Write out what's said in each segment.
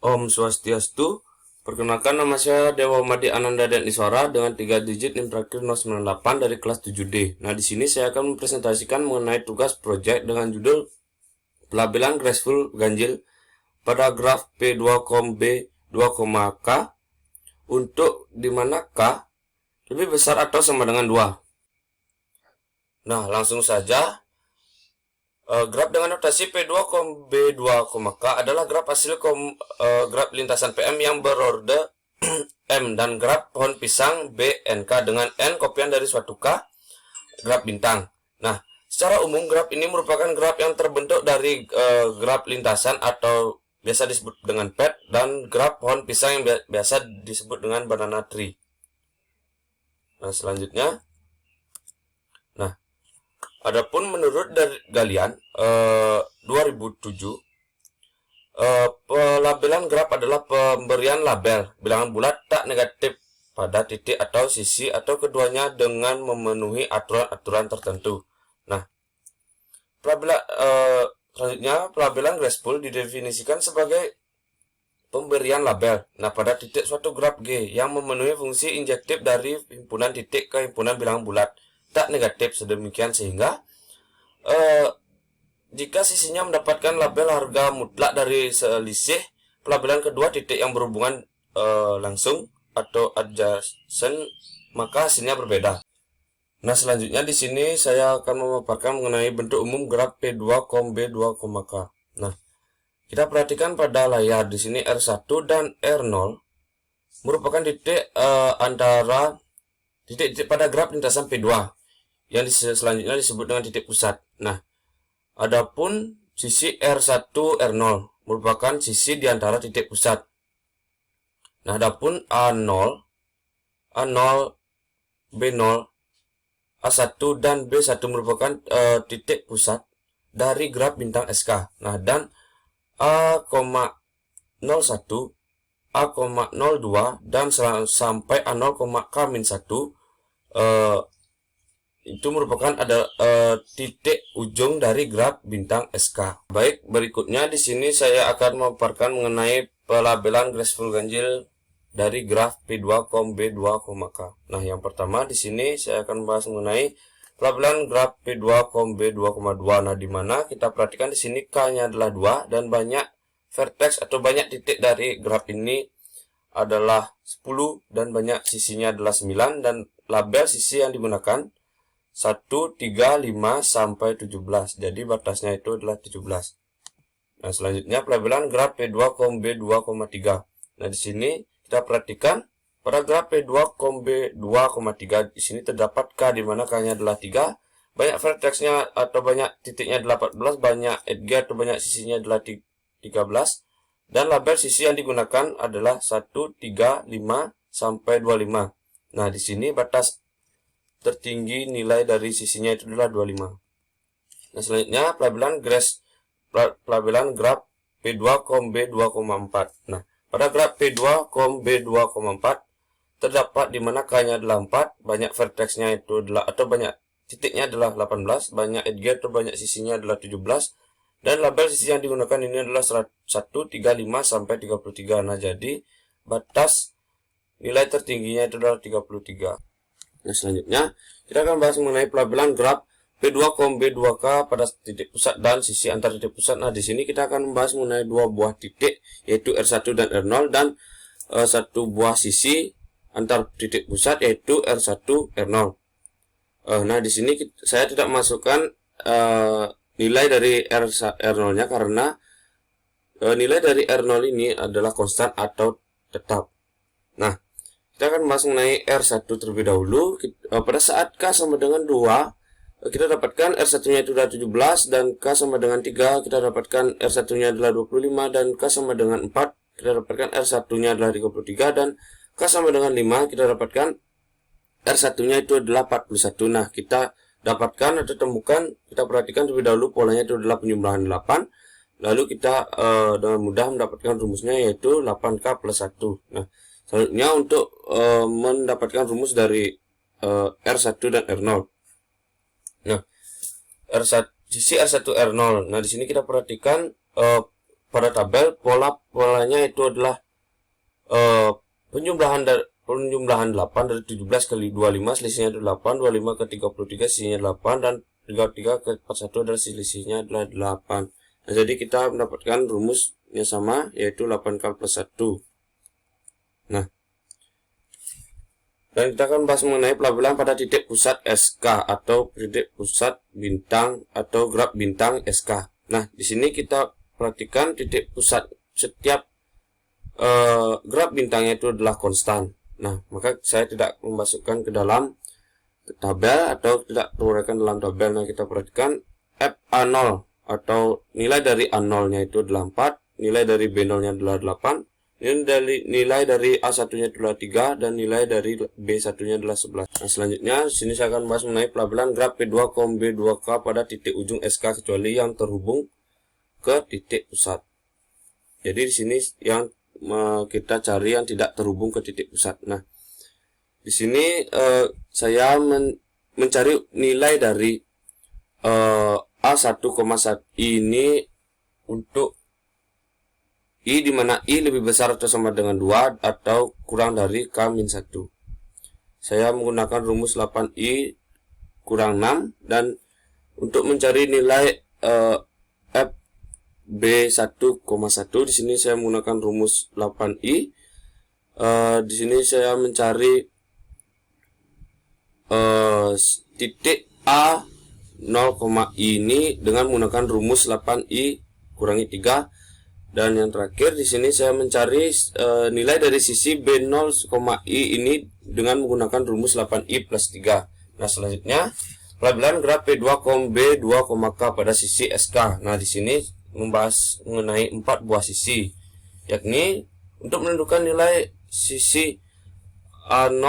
Om Swastiastu. Perkenalkan, nama saya Dewa Madi Ananda dan Iswara dengan 3 digit NIM terakhir 098 dari kelas 7D. Nah, di sini saya akan mempresentasikan mengenai tugas proyek dengan judul Pelabelan Graceful Ganjil pada graf P2, B 2, K untuk dimana K lebih besar atau sama dengan 2. Nah, langsung saja. Graf dengan notasi P2, B 2, K adalah graf hasil graf lintasan PM yang berorde M dan graf pohon pisang BNK dengan N kopian dari suatu K graf bintang. Nah, secara umum graf ini merupakan graf yang terbentuk dari graf lintasan atau biasa disebut dengan pet dan graf pohon pisang yang biasa disebut dengan banana tree. Nah, selanjutnya, adapun menurut dari Galian 2007, pelabelan graf adalah pemberian label bilangan bulat tak negatif pada titik atau sisi atau keduanya dengan memenuhi aturan-aturan tertentu. Nah, selanjutnya pelabelan graceful didefinisikan sebagai pemberian label. Nah, pada titik suatu graf G yang memenuhi fungsi injektif dari himpunan titik ke himpunan bilangan bulat tak negatif sedemikian sehingga jika sisinya mendapatkan label harga mutlak dari selisih pelabelan kedua titik yang berhubungan langsung atau adjacent, maka hasilnya berbeda. Nah, selanjutnya di sini saya akan memaparkan mengenai bentuk umum graf P2, B 2, K. Nah, kita perhatikan pada layar di sini R1 dan R0 merupakan titik antara titik-titik pada graf lintasan P2 yang selanjutnya disebut dengan titik pusat. Nah, adapun sisi R1, R0 merupakan sisi di antara titik pusat. Nah, adapun A0, B0, A1 dan B1 merupakan titik pusat dari graf bintang SK. Nah, dan A,01, A,02 dan sampai A0,K-1 itu merupakan titik ujung dari graf bintang SK. Baik, berikutnya di sini saya akan memaparkan mengenai pelabelan graceful ganjil dari graf P2, B 2, K. Nah, yang pertama di sini saya akan membahas mengenai pelabelan graf P2, B 2,2. Nah, di mana kita perhatikan di sini K-nya adalah 2 dan banyak vertex atau banyak titik dari graf ini adalah 10 dan banyak sisinya adalah 9 dan label sisi yang digunakan 1, 3, 5 sampai 17. Jadi batasnya itu adalah 17. Nah, selanjutnya pelabelan graf P2, B 2,3. Nah, di sini kita perhatikan pada graf P2, B 2,3 di sini terdapat K di mana K-nya adalah 3, banyak vertexnya atau banyak titiknya adalah 14, banyak edge atau banyak sisinya adalah 13 dan label sisi yang digunakan adalah 1, 3, 5 sampai 25. Nah, di sini batas tertinggi nilai dari sisinya itu adalah 25. Nah, selanjutnya pelabelan graf P2, B 2,4. Nah, pada graf P2, B 2,4 terdapat di mana K-nya adalah 4, banyak vertexnya itu adalah atau banyak titiknya adalah 18, banyak edge atau banyak sisinya adalah 17 dan label sisi yang digunakan ini adalah 1, 3, 5 sampai 33. Nah, jadi batas nilai tertingginya itu adalah 33. Nah, selanjutnya kita akan bahas mengenai pelabelan graf P2, B 2K pada titik pusat dan sisi antar titik pusat. Nah, di sini kita akan membahas mengenai dua buah titik yaitu R1 dan R0 dan satu buah sisi antar titik pusat yaitu R1, R0. Nah, di sini saya tidak masukkan nilai dari R0-nya karena nilai dari R0 ini adalah konstan atau tetap. Nah, kita akan bahas mengenai R1 terlebih dahulu. Pada saat K sama dengan 2, kita dapatkan R1-nya itu adalah 17 dan K sama dengan 3, kita dapatkan R1-nya adalah 25 dan K sama dengan 4, kita dapatkan R1-nya adalah 33 dan K sama dengan 5, kita dapatkan R1-nya itu adalah 41. Nah, kita dapatkan atau temukan, kita perhatikan terlebih dahulu polanya itu adalah penjumlahan 8. Lalu kita dengan mudah mendapatkan rumusnya yaitu 8K plus 1. Nah, selanjutnya untuk mendapatkan rumus dari R1 dan R0. Nah, sisi R1 R0. Nah, di sini kita perhatikan pada tabel polanya itu adalah penjumlahan 8 dari 17 kali 25 selisihnya 8, 25 ke 33 selisihnya 8, dan 33 ke 41 adalah selisihnya adalah 8. Nah, jadi kita mendapatkan rumusnya sama, yaitu 8K plus 1. Nah, dan kita akan bahas mengenai pelabelan pada titik pusat SK atau titik pusat bintang atau graf bintang SK. Nah, di sini kita perhatikan titik pusat setiap graf bintangnya itu adalah konstan. Nah, maka saya tidak memasukkan ke dalam tabel atau tidak teruraikan dalam tabel. Nah, kita perhatikan FA0 atau nilai dari A0 nya itu adalah 4, nilai dari B0 nya adalah 8, nilai dari A1 nya adalah 3, dan nilai dari B1 nya adalah 11. Nah, selanjutnya di sini saya akan bahas mengenai pelabelan graf P2, B2K pada titik ujung SK kecuali yang terhubung ke titik pusat. Jadi di sini yang kita cari yang tidak terhubung ke titik pusat. Nah, di sini saya mencari nilai dari A1,1 ini untuk I, di mana I lebih besar atau sama dengan 2 atau kurang dari K-1. Saya menggunakan rumus 8I kurang 6, dan untuk mencari nilai F B1,1 di sini saya menggunakan rumus 8I. Di sini saya mencari titik A 0, ini dengan menggunakan rumus 8I kurangi 3. Dan yang terakhir di sini saya mencari nilai dari sisi B0, I ini dengan menggunakan rumus 8I plus 3. Nah, selanjutnya pelabelan graf P2, B2, K pada sisi SK. Nah, di sini membahas mengenai 4 buah sisi, yakni untuk menentukan nilai sisi A0,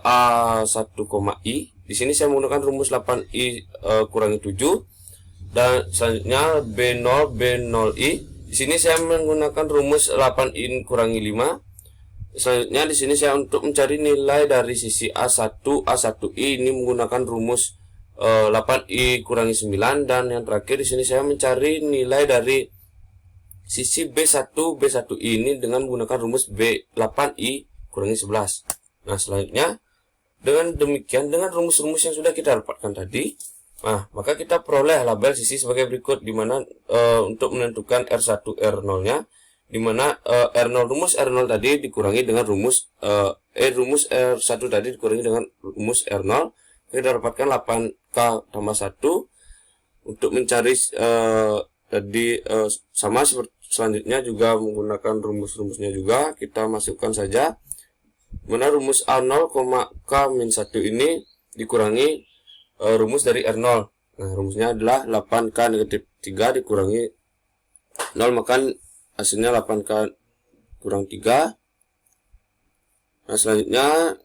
A1,I. Di sini saya menggunakan rumus 8I kurangi 7. Dan selanjutnya B0, B0I. Di sini saya menggunakan rumus 8I kurangi 5. Selanjutnya di sini saya untuk mencari nilai dari sisi A1, A1I ini menggunakan rumus 8I kurangi 9. Dan yang terakhir di sini saya mencari nilai dari sisi B1, B1I ini dengan menggunakan rumus B8I kurangi 11. Nah, selanjutnya dengan demikian, dengan rumus-rumus yang sudah kita dapatkan tadi, nah, maka kita peroleh label sisi sebagai berikut, dimana untuk menentukan R1 R0 nya, dimana rumus R0 tadi dikurangi dengan rumus rumus R1 tadi dikurangi dengan rumus R0, kita dapatkan 8K tambah 1. Untuk mencari tadi sama seperti selanjutnya juga menggunakan rumus-rumusnya juga kita masukkan saja, mana rumus A0, K-1 ini dikurangi rumus dari R0. Nah, rumusnya adalah 8K negatif 3 dikurangi 0, maka hasilnya 8K kurang 3. Nah, selanjutnya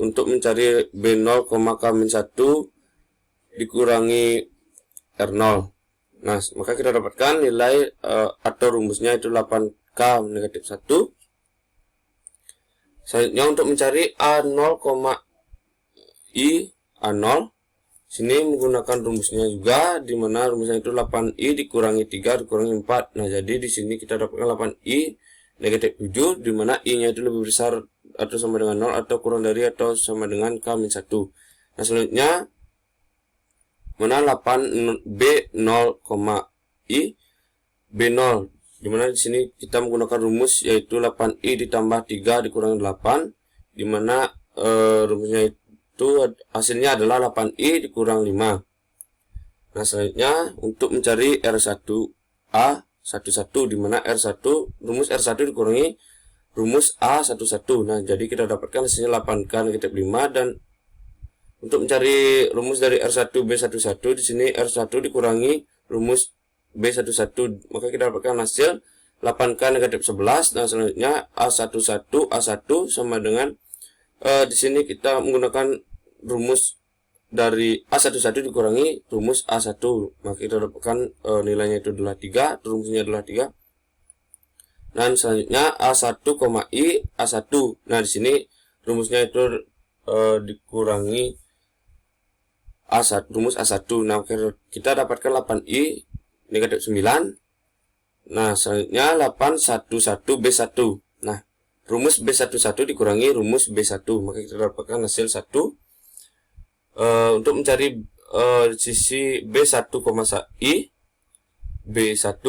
untuk mencari B0, K-1 dikurangi R0. Nah, maka kita dapatkan nilai atau rumusnya itu 8K negatif 1. Selanjutnya untuk mencari A0, I A0, sini menggunakan rumusnya juga, dimana rumusnya itu 8I dikurangi 3 dikurangi 4. Nah, jadi di sini kita dapatkan 8I negatif 7, dimana I nya itu lebih besar atau sama dengan 0 atau kurang dari atau sama dengan K-1. Nah, selanjutnya mana 8 B0, I B0, dimana di sini kita menggunakan rumus yaitu 8I ditambah 3 dikurangi 8, dimana rumusnya itu hasilnya adalah 8I dikurang 5. Nah, selanjutnya untuk mencari R1A11, dimana R1 rumus R1 dikurangi rumus A11. Nah, jadi kita dapatkan hasilnya 8K negatif 5. Dan untuk mencari rumus dari R1 B11, di sini R1 dikurangi rumus B11, maka kita dapatkan hasil 8K negatif 11. Nah, selanjutnya A11 A1 sama dengan di sini kita menggunakan rumus dari A11 dikurangi rumus A1, maka kita dapatkan nilainya itu adalah 3, rumusnya adalah 3. Dan selanjutnya A1, I A1. Nah, di sini rumusnya itu dikurangi A1, rumus A1. Nah, kita dapatkan 8I negatif 9. Nah, selanjutnya 811B1. Nah, rumus B11 dikurangi rumus B1, maka kita dapatkan hasil 1. Untuk mencari sisi B1, I B1,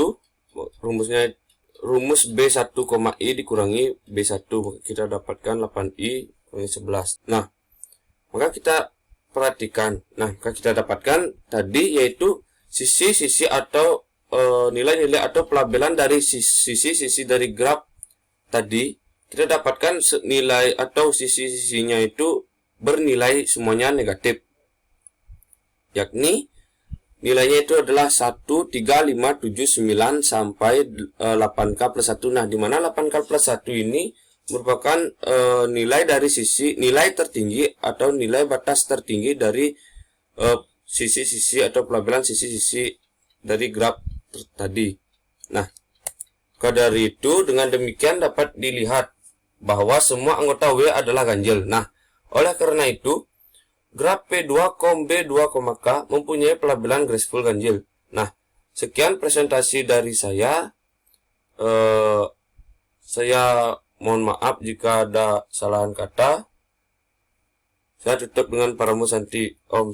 rumusnya rumus B1, I dikurangi B1, maka kita dapatkan 8I kurangi 11. Nah, maka kita perhatikan. Nah, maka kita dapatkan tadi yaitu sisi-sisi atau nilai-nilai atau pelabelan dari sisi-sisi dari graf tadi. Kita dapatkan nilai atau sisi-sisinya itu bernilai semuanya negatif, yakni nilainya itu adalah 1, 3, 5, 7, 9 sampai 8K plus 1. Nah, dimana 8K plus 1 ini merupakan nilai dari nilai tertinggi atau nilai batas tertinggi dari sisi-sisi atau pelabelan sisi-sisi dari graf tadi. Nah, dari itu dengan demikian dapat dilihat bahwa semua anggota W adalah ganjil. Nah, oleh karena itu graf P2, B2, K mempunyai pelabelan graceful ganjil. Nah, sekian presentasi dari saya. Saya mohon maaf jika ada kesalahan kata. Saya tutup dengan Paramo Santi Om.